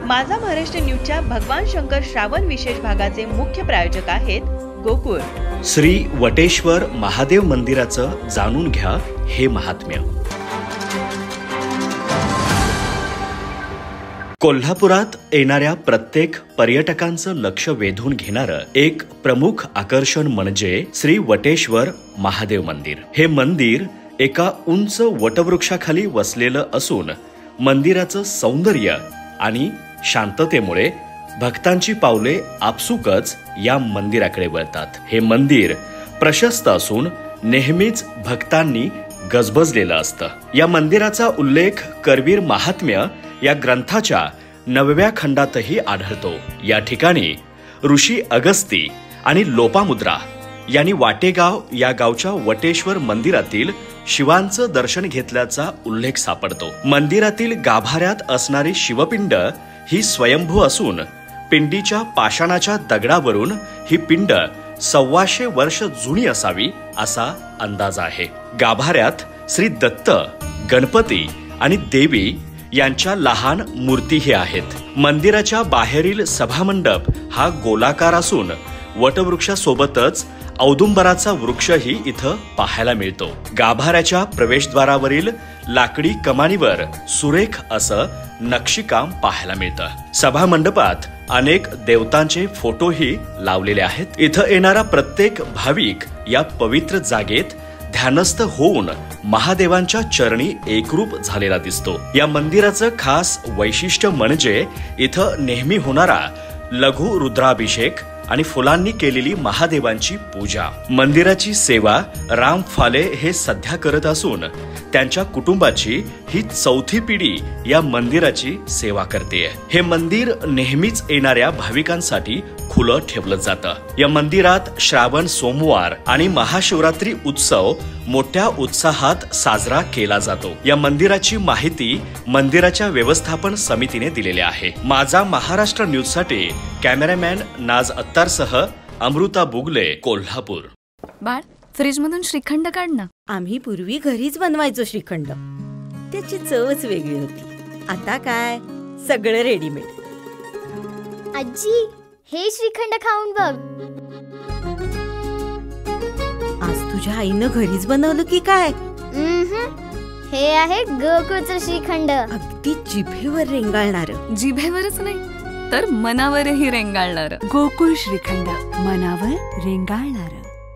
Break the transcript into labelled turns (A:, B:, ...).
A: माझा महाराष्ट्र न्यूजच्या भगवान शंकर श्रावण विशेष भागाचे मुख्य प्रायोजक आहेत गोकुळ.
B: श्री वटेश्वर महादेव मंदिराचं जाणून घ्या हे महात्म्य. कोल्हापुरात येणाऱ्या प्रत्येक पर्यटकांचं लक्ष वेधून घेणारं एक प्रमुख आकर्षण म्हणजे श्री वटेश्वर महादेव मंदिर. हे मंदिर एका उंच वटवृक्षाखाली वसलेलं असून मंदिराचं सौंदर्य आणि शांततेमुळे भक्तांची पावले आपसुकच या मंदिराकडे वळतात. हे मंदिर प्रशस्त असून नेहमीच भक्तांनी गजबजलेलं असतं. या मंदिराचा उल्लेख करवीर महात्म्य या ग्रंथाच्या 9व्या खंडातही आढळतो. या ठिकाणी ऋषी अगस्ती आणि लोपामुद्रा यांनी वाटेगाव या गावच्या वटेश्वर मंदिरातील शिवांचं दर्शन घेतल्याचा उल्लेख सापडतो. मंदिरातील गाभाऱ्यात असणारी शिवपिंड ही स्वयंभू असून पिंडीच्या पाषाणाच्या दगडावरून ही पिंड 125 वर्ष जुनी असावी असा अंदाज आहे. गाभाऱ्यात श्री दत्त, गणपती आणि देवी यांच्या लहान मूर्तीही आहेत. मंदिराच्या बाहेरील सभामंडप हा गोलाकार असून वटवृक्षासोबतच औदुंबराचा वृक्षही इथं पाहायला मिळतो. गाभाऱ्याच्या प्रवेशद्वारावरील लाकडी कमानीवर सुरेख असं नक्षीकाम पाहायला मिळतं. सभामंडपात अनेक देवतांचे फोटोही लावलेले आहेत. इथं येणारा प्रत्येक भाविक या पवित्र जागेत ध्यानस्थ होऊन महादेवांच्या चरणी एकरूप झालेला दिसतो. या मंदिराचं खास वैशिष्ट्य म्हणजे इथं नेहमी होणारा लघु रुद्राभिषेक आणि फुलांनी केलेली महादेवांची पूजा. मंदिराची सेवा राम फाले हे सध्या करत असून त्यांच्या कुटुंबाची ही 4थी पिढी या मंदिराची सेवा करते. हे मंदिर नेहमीच येणाऱ्या भाविकांसाठी खुलं ठेवलं जातं. या मंदिरात श्रावण सोमवार आणि महाशिवरात्री उत्सव मोठ्या उत्साहात साजरा केला जातो. या मंदिराची माहिती मंदिराच्या व्यवस्थापन समितीने दिलेली आहे. माझा महाराष्ट्र न्यूज साठी कॅमेरामॅन नाज अत्तारसह अमृता बुगले, कोल्हापूर.
C: बाळ, फ्रीज मधून श्रीखंड काढ ना.
D: आम्ही पूर्वी घरीच बनवायचो श्रीखंड. त्याची चवच वेगळी होती. आता काय सगळं रेडीमेड.
E: आजी, हे श्रीखंड खाऊन बघ.
D: आज तुझ्या आईनं घरीच बनवलं की काय?
E: हे आहे गोकुळचं श्रीखंड.
D: अगदी जिभेवर रेंगाळणार.
C: जिभेवरच नाही तर मनावरही रेंगाळणार.
F: गोकुळ श्रीखंड, मनावर रेंगाळणार.